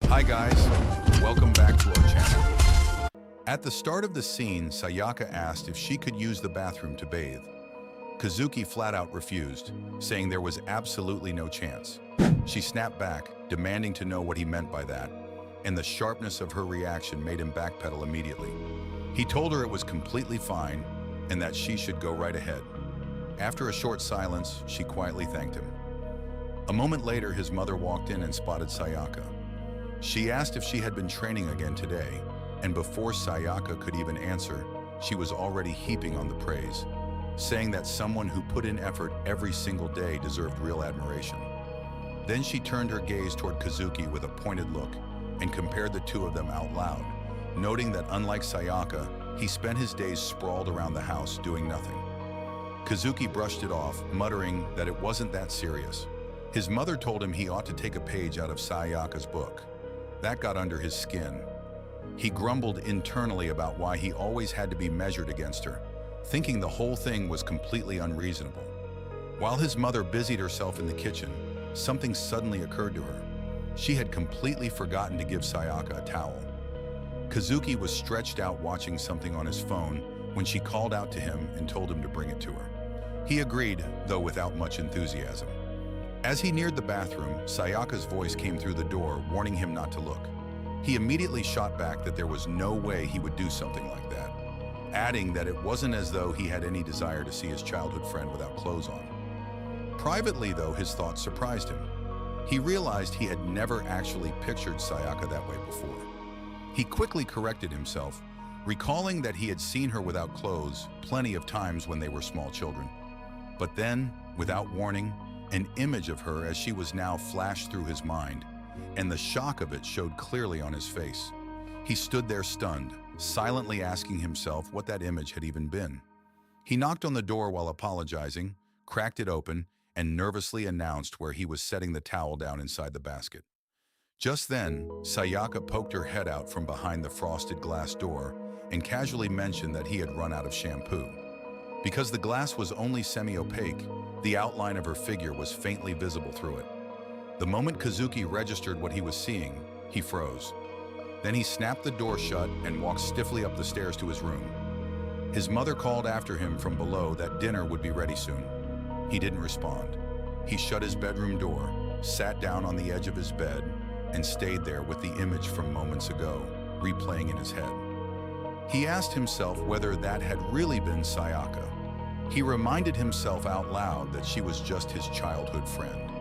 Hi guys, welcome back to our channel. At the start of the scene, Sayaka asked if she could use the bathroom to bathe. Kazuki flat out refused, saying there was absolutely no chance. She snapped back, demanding to know what he meant by that, and the sharpness of her reaction made him backpedal immediately. He told her it was completely fine and that she should go right ahead. After a short silence, she quietly thanked him. A moment later, his mother walked in and spotted Sayaka. She asked if she had been training again today, and before Sayaka could even answer, she was already heaping on the praise, saying that someone who put in effort every single day deserved real admiration. Then she turned her gaze toward Kazuki with a pointed look and compared the two of them out loud, noting that unlike Sayaka, he spent his days sprawled around the house doing nothing. Kazuki brushed it off, muttering that it wasn't that serious. His mother told him he ought to take a page out of Sayaka's book. That got under his skin. He grumbled internally about why he always had to be measured against her, thinking the whole thing was completely unreasonable. While his mother busied herself in the kitchen, something suddenly occurred to her. She had completely forgotten to give Sayaka a towel. Kazuki was stretched out watching something on his phone when she called out to him and told him to bring it to her. He agreed, though without much enthusiasm. As he neared the bathroom, Sayaka's voice came through the door, warning him not to look. He immediately shot back that there was no way he would do something like that, adding that it wasn't as though he had any desire to see his childhood friend without clothes on. Privately, though, his thoughts surprised him. He realized he had never actually pictured Sayaka that way before. He quickly corrected himself, recalling that he had seen her without clothes plenty of times when they were small children. But then, without warning, an image of her as she was now flashed through his mind, and the shock of it showed clearly on his face. He stood there stunned, silently asking himself what that image had even been. He knocked on the door while apologizing, cracked it open, and nervously announced where he was setting the towel down inside the basket. Just then, Sayaka poked her head out from behind the frosted glass door and casually mentioned that he had run out of shampoo. Because the glass was only semi-opaque, the outline of her figure was faintly visible through it. The moment Kazuki registered what he was seeing, he froze. Then he snapped the door shut and walked stiffly up the stairs to his room. His mother called after him from below that dinner would be ready soon. He didn't respond. He shut his bedroom door, sat down on the edge of his bed, and stayed there with the image from moments ago, replaying in his head. He asked himself whether that had really been Sayaka. He reminded himself out loud that she was just his childhood friend.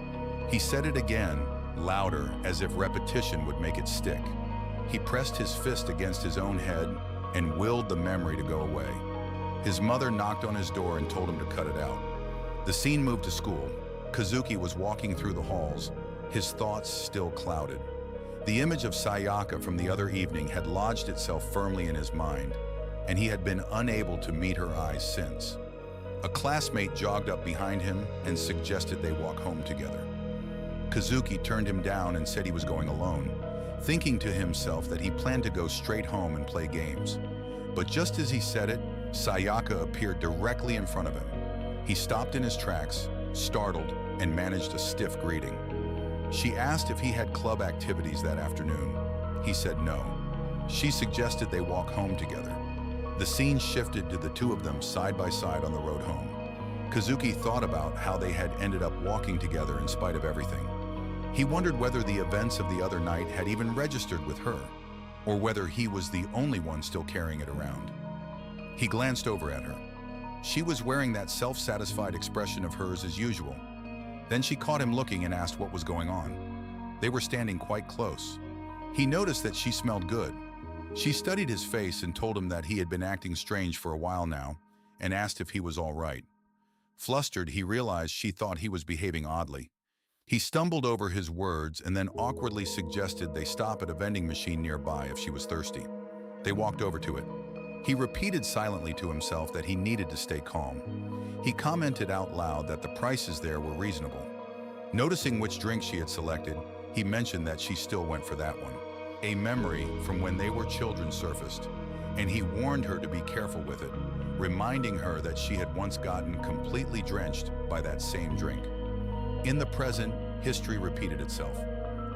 He said it again, louder, as if repetition would make it stick. He pressed his fist against his own head and willed the memory to go away. His mother knocked on his door and told him to cut it out. The scene moved to school. Kazuki was walking through the halls, his thoughts still clouded. The image of Sayaka from the other evening had lodged itself firmly in his mind, and he had been unable to meet her eyes since. A classmate jogged up behind him and suggested they walk home together. Kazuki turned him down and said he was going alone, thinking to himself that he planned to go straight home and play games. But just as he said it, Sayaka appeared directly in front of him. He stopped in his tracks, startled, and managed a stiff greeting. She asked if he had club activities that afternoon. He said no. She suggested they walk home together. The scene shifted to the two of them side by side on the road home. Kazuki thought about how they had ended up walking together in spite of everything. He wondered whether the events of the other night had even registered with her, or whether he was the only one still carrying it around. He glanced over at her. She was wearing that self-satisfied expression of hers as usual. Then she caught him looking and asked what was going on. They were standing quite close. He noticed that she smelled good. She studied his face and told him that he had been acting strange for a while now, and asked if he was all right. Flustered, he realized she thought he was behaving oddly. He stumbled over his words and then awkwardly suggested they stop at a vending machine nearby if she was thirsty. They walked over to it. He repeated silently to himself that he needed to stay calm. He commented out loud that the prices there were reasonable. Noticing which drink she had selected, he mentioned that she still went for that one. A memory from when they were children surfaced, and he warned her to be careful with it, reminding her that she had once gotten completely drenched by that same drink. In the present, history repeated itself.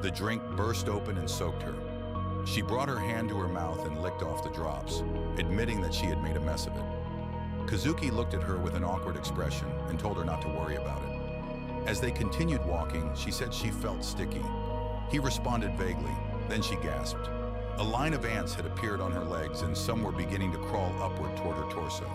The drink burst open and soaked her. She brought her hand to her mouth and licked off the drops, admitting that she had made a mess of it. Kazuki looked at her with an awkward expression and told her not to worry about it. As they continued walking, she said she felt sticky. He responded vaguely, then she gasped. A line of ants had appeared on her legs and some were beginning to crawl upward toward her torso.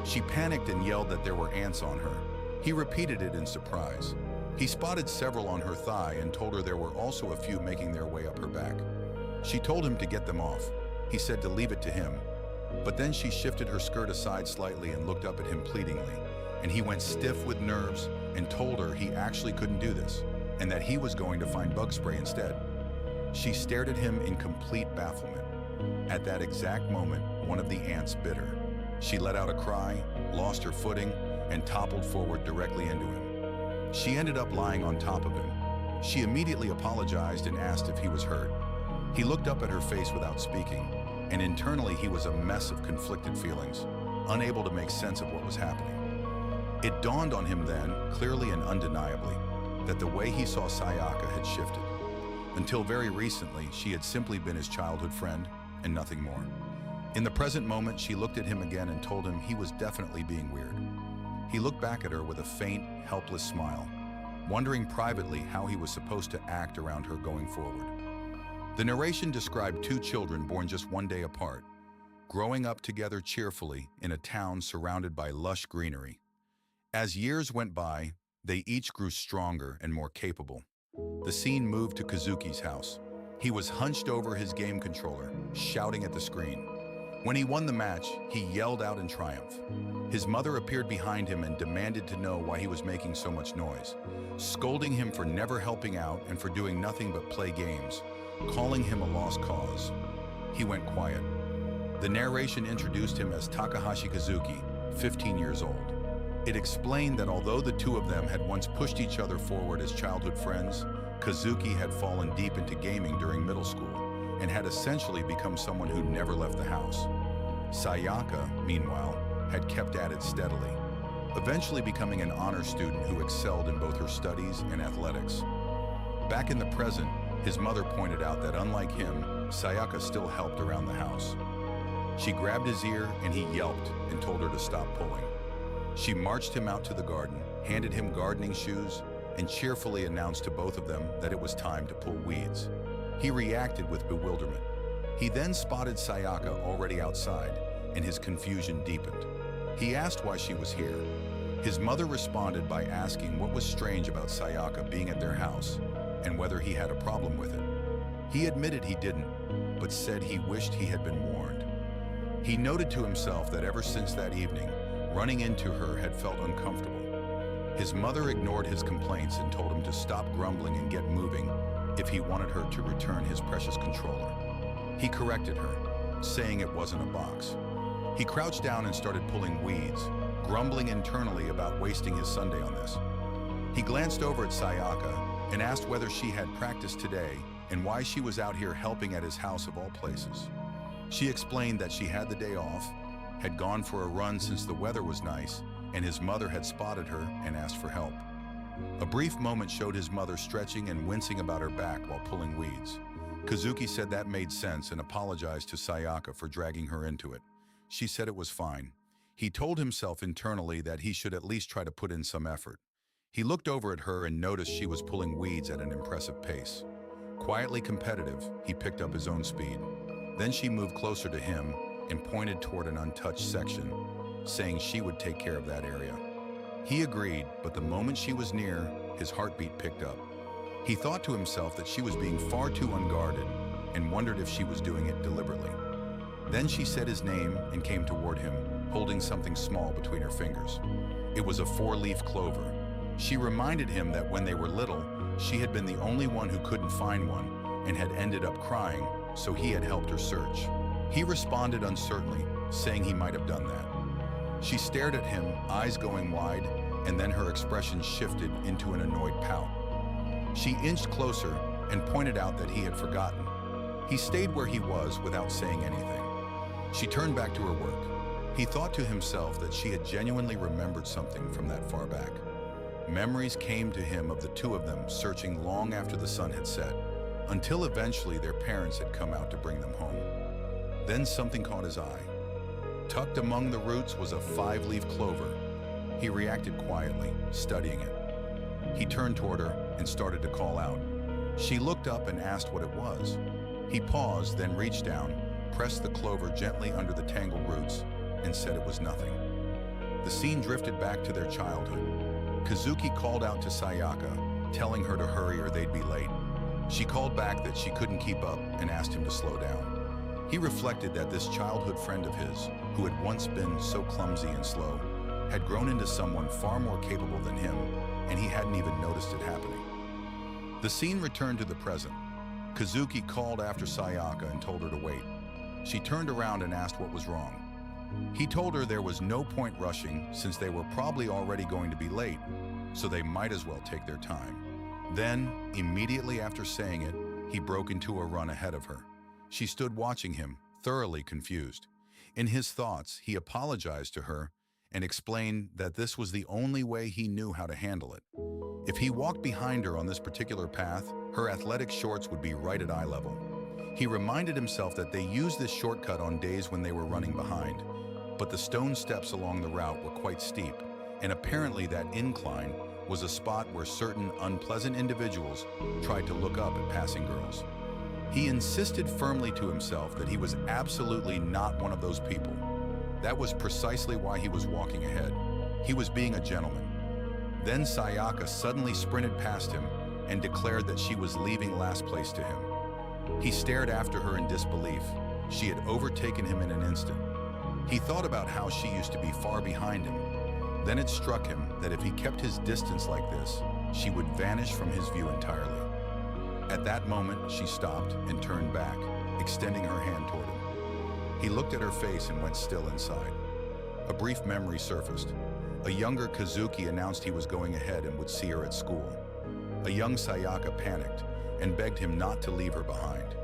She panicked and yelled that there were ants on her. He repeated it in surprise. He spotted several on her thigh and told her there were also a few making their way up her back. She told him to get them off. He said to leave it to him. But then she shifted her skirt aside slightly and looked up at him pleadingly, and he went stiff with nerves and told her he actually couldn't do this, and that he was going to find bug spray instead. She stared at him in complete bafflement. At that exact moment, one of the ants bit her. She let out a cry, lost her footing, and toppled forward directly into him. She ended up lying on top of him. She immediately apologized and asked if he was hurt. He looked up at her face without speaking, and internally he was a mess of conflicted feelings, unable to make sense of what was happening. It dawned on him then, clearly and undeniably, that the way he saw Sayaka had shifted. Until very recently, she had simply been his childhood friend and nothing more. In the present moment, she looked at him again and told him he was definitely being weird. He looked back at her with a faint, helpless smile, wondering privately how he was supposed to act around her going forward. The narration described two children born just one day apart, growing up together cheerfully in a town surrounded by lush greenery. As years went by, they each grew stronger and more capable. The scene moved to Kazuki's house. He was hunched over his game controller, shouting at the screen. When he won the match, he yelled out in triumph. His mother appeared behind him and demanded to know why he was making so much noise, scolding him for never helping out and for doing nothing but play games, calling him a lost cause. He went quiet. The narration introduced him as Takahashi Kazuki, 15 years old. It explained that although the two of them had once pushed each other forward as childhood friends, Kazuki had fallen deep into gaming during middle school and had essentially become someone who never left the house. Sayaka, meanwhile, had kept at it steadily, eventually becoming an honor student who excelled in both her studies and athletics. Back in the present, his mother pointed out that unlike him, Sayaka still helped around the house. She grabbed his ear and he yelped and told her to stop pulling. She marched him out to the garden, handed him gardening shoes, and cheerfully announced to both of them that it was time to pull weeds. He reacted with bewilderment. He then spotted Sayaka already outside, and his confusion deepened. He asked why she was here. His mother responded by asking what was strange about Sayaka being at their house, and whether he had a problem with it. He admitted he didn't, but said he wished he had been warned. He noted to himself that ever since that evening, running into her had felt uncomfortable. His mother ignored his complaints and told him to stop grumbling and get moving if he wanted her to return his precious controller. He corrected her, saying it wasn't a box. He crouched down and started pulling weeds, grumbling internally about wasting his Sunday on this. He glanced over at Sayaka and asked whether she had practiced today and why she was out here helping at his house of all places. She explained that she had the day off, had gone for a run since the weather was nice, and his mother had spotted her and asked for help. A brief moment showed his mother stretching and wincing about her back while pulling weeds. Kazuki said that made sense and apologized to Sayaka for dragging her into it. She said it was fine. He told himself internally that he should at least try to put in some effort. He looked over at her and noticed she was pulling weeds at an impressive pace. Quietly competitive, he picked up his own speed. Then she moved closer to him and pointed toward an untouched section, saying she would take care of that area. He agreed, but the moment she was near, his heartbeat picked up. He thought to himself that she was being far too unguarded and wondered if she was doing it deliberately. Then she said his name and came toward him, holding something small between her fingers. It was a 4-leaf clover. She reminded him that when they were little, she had been the only one who couldn't find one and had ended up crying, so he had helped her search. He responded uncertainly, saying he might have done that. She stared at him, eyes going wide, and then her expression shifted into an annoyed pout. She inched closer and pointed out that he had forgotten. He stayed where he was without saying anything. She turned back to her work. He thought to himself that she had genuinely remembered something from that far back. Memories came to him of the two of them searching long after the sun had set, until eventually their parents had come out to bring them home. Then something caught his eye. Tucked among the roots was a 5-leaf clover. He reacted quietly, studying it. He turned toward her and started to call out. She looked up and asked what it was. He paused, then reached down, pressed the clover gently under the tangled roots, and said it was nothing. The scene drifted back to their childhood. Kazuki called out to Sayaka, telling her to hurry or they'd be late. She called back that she couldn't keep up and asked him to slow down. He reflected that this childhood friend of his, who had once been so clumsy and slow, had grown into someone far more capable than him, and he hadn't even noticed it happening. The scene returned to the present. Kazuki called after Sayaka and told her to wait. She turned around and asked what was wrong. He told her there was no point rushing since they were probably already going to be late, so they might as well take their time. Then, immediately after saying it, he broke into a run ahead of her. She stood watching him, thoroughly confused. In his thoughts, he apologized to her and explained that this was the only way he knew how to handle it. If he walked behind her on this particular path, her athletic shorts would be right at eye level. He reminded himself that they used this shortcut on days when they were running behind, but the stone steps along the route were quite steep, and apparently that incline was a spot where certain unpleasant individuals tried to look up at passing girls. He insisted firmly to himself that he was absolutely not one of those people. That was precisely why he was walking ahead. He was being a gentleman. Then Sayaka suddenly sprinted past him and declared that she was leaving last place to him. He stared after her in disbelief. She had overtaken him in an instant. He thought about how she used to be far behind him. Then it struck him that if he kept his distance like this, she would vanish from his view entirely. At that moment, she stopped and turned back, extending her hand toward him. He looked at her face and went still inside. A brief memory surfaced. A younger Kazuki announced he was going ahead and would see her at school. A young Sayaka panicked and begged him not to leave her behind.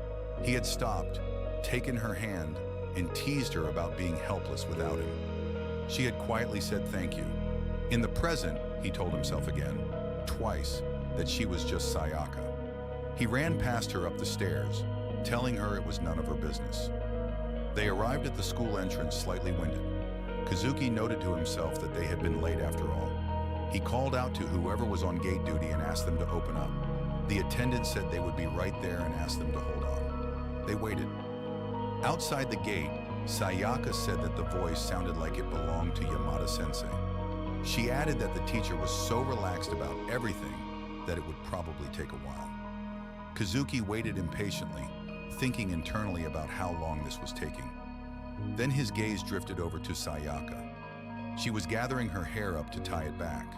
He had stopped, taken her hand, and teased her about being helpless without him. She had quietly said thank you. In the present, he told himself again, twice, that she was just Sayaka. He ran past her up the stairs, telling her it was none of her business. They arrived at the school entrance slightly winded. Kazuki noted to himself that they had been late after all. He called out to whoever was on gate duty and asked them to open up. The attendant said they would be right there and asked them to hold on. They waited. Outside the gate, Sayaka said that the voice sounded like it belonged to Yamada-sensei. She added that the teacher was so relaxed about everything that it would probably take a while. Kazuki waited impatiently, thinking internally about how long this was taking. Then his gaze drifted over to Sayaka. She was gathering her hair up to tie it back.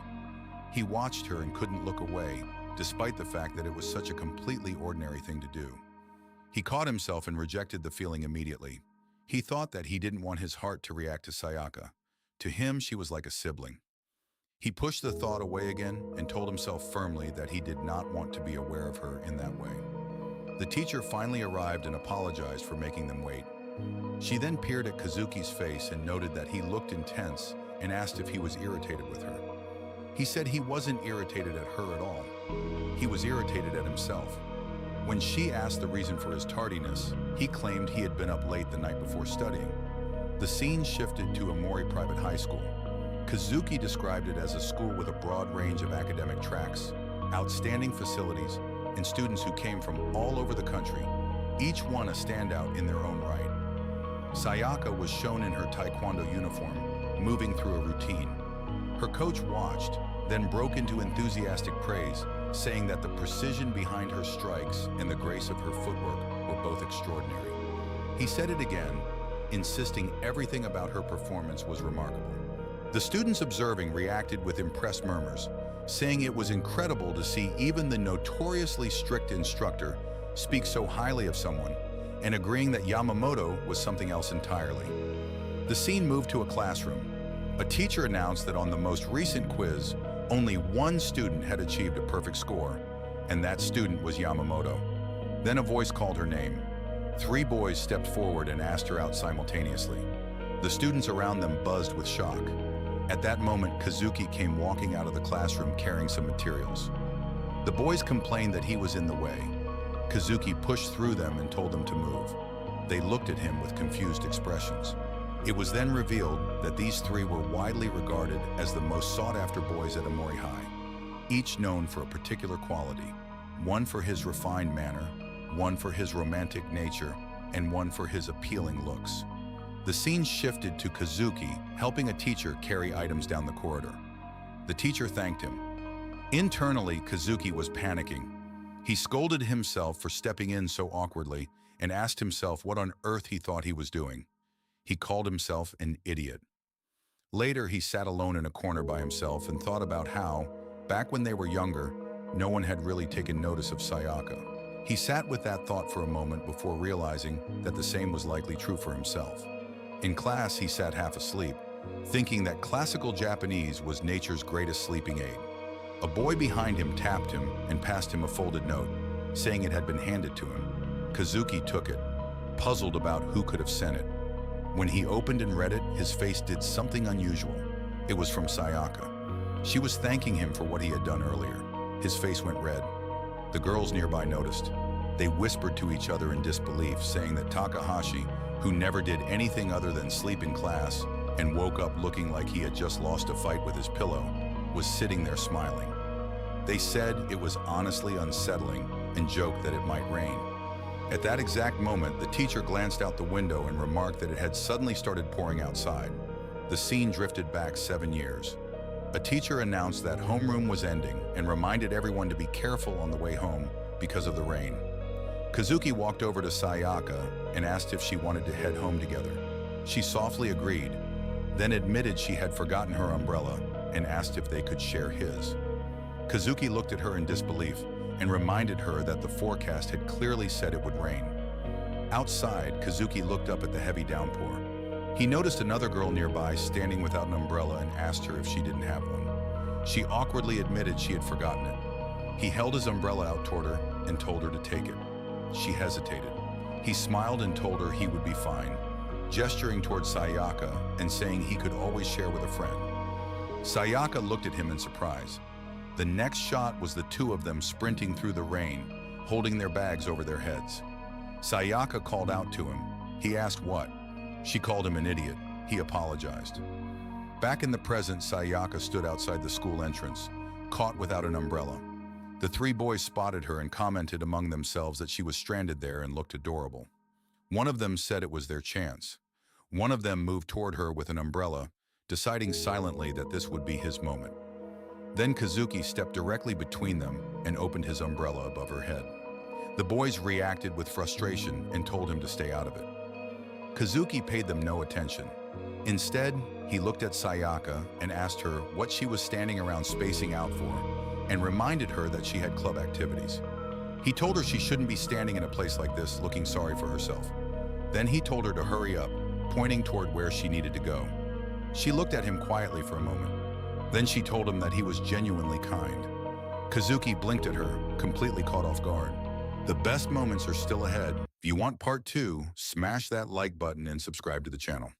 He watched her and couldn't look away, despite the fact that it was such a completely ordinary thing to do. He caught himself and rejected the feeling immediately. He thought that he didn't want his heart to react to Sayaka. To him, she was like a sibling. He pushed the thought away again and told himself firmly that he did not want to be aware of her in that way. The teacher finally arrived and apologized for making them wait. She then peered at Kazuki's face and noted that he looked intense and asked if he was irritated with her. He said he wasn't irritated at her at all. He was irritated at himself. When she asked the reason for his tardiness, he claimed he had been up late the night before studying. The scene shifted to a Mori private high school. Kazuki described it as a school with a broad range of academic tracks, outstanding facilities, and students who came from all over the country, each one a standout in their own right. Sayaka was shown in her taekwondo uniform, moving through a routine. Her coach watched, then broke into enthusiastic praise, saying that the precision behind her strikes and the grace of her footwork were both extraordinary. He said it again, insisting everything about her performance was remarkable. The students observing reacted with impressed murmurs, saying it was incredible to see even the notoriously strict instructor speak so highly of someone, and agreeing that Yamamoto was something else entirely. The scene moved to a classroom. A teacher announced that on the most recent quiz, only one student had achieved a perfect score, and that student was Yamamoto. Then a voice called her name. 3 boys stepped forward and asked her out simultaneously. The students around them buzzed with shock. At that moment, Kazuki came walking out of the classroom carrying some materials. The boys complained that he was in the way. Kazuki pushed through them and told them to move. They looked at him with confused expressions. It was then revealed that these three were widely regarded as the most sought-after boys at Amori High, each known for a particular quality, one for his refined manner, one for his romantic nature, and one for his appealing looks. The scene shifted to Kazuki helping a teacher carry items down the corridor. The teacher thanked him. Internally, Kazuki was panicking. He scolded himself for stepping in so awkwardly and asked himself what on earth he thought he was doing. He called himself an idiot. Later, he sat alone in a corner by himself and thought about how, back when they were younger, no one had really taken notice of Sayaka. He sat with that thought for a moment before realizing that the same was likely true for himself. In class, he sat half asleep, thinking that classical Japanese was nature's greatest sleeping aid. A boy behind him tapped him and passed him a folded note, saying it had been handed to him. Kazuki took it, puzzled about who could have sent it. When he opened and read it, his face did something unusual. It was from Sayaka. She was thanking him for what he had done earlier. His face went red. The girls nearby noticed. They whispered to each other in disbelief, saying that Takahashi, who never did anything other than sleep in class and woke up looking like he had just lost a fight with his pillow, was sitting there smiling. They said it was honestly unsettling and joked that it might rain. At that exact moment, the teacher glanced out the window and remarked that it had suddenly started pouring outside. The scene drifted back 7 years. A teacher announced that homeroom was ending and reminded everyone to be careful on the way home because of the rain. Kazuki walked over to Sayaka and asked if she wanted to head home together. She softly agreed, then admitted she had forgotten her umbrella and asked if they could share his. Kazuki looked at her in disbelief and reminded her that the forecast had clearly said it would rain. Outside, Kazuki looked up at the heavy downpour. He noticed another girl nearby standing without an umbrella and asked her if she didn't have one. She awkwardly admitted she had forgotten it. He held his umbrella out toward her and told her to take it. She hesitated. He smiled and told her he would be fine, gesturing toward Sayaka and saying he could always share with a friend. Sayaka looked at him in surprise. The next shot was the two of them sprinting through the rain, holding their bags over their heads. Sayaka called out to him. He asked what. She called him an idiot. He apologized. Back in the present, Sayaka stood outside the school entrance, caught without an umbrella. The three boys spotted her and commented among themselves that she was stranded there and looked adorable. One of them said it was their chance. One of them moved toward her with an umbrella, deciding silently that this would be his moment. Then Kazuki stepped directly between them and opened his umbrella above her head. The boys reacted with frustration and told him to stay out of it. Kazuki paid them no attention. Instead, he looked at Sayaka and asked her what she was standing around spacing out for, and reminded her that she had club activities. He told her she shouldn't be standing in a place like this looking sorry for herself. Then he told her to hurry up, pointing toward where she needed to go. She looked at him quietly for a moment. Then she told him that he was genuinely kind. Kazuki blinked at her, completely caught off guard. The best moments are still ahead. If you want part 2, smash that like button and subscribe to the channel.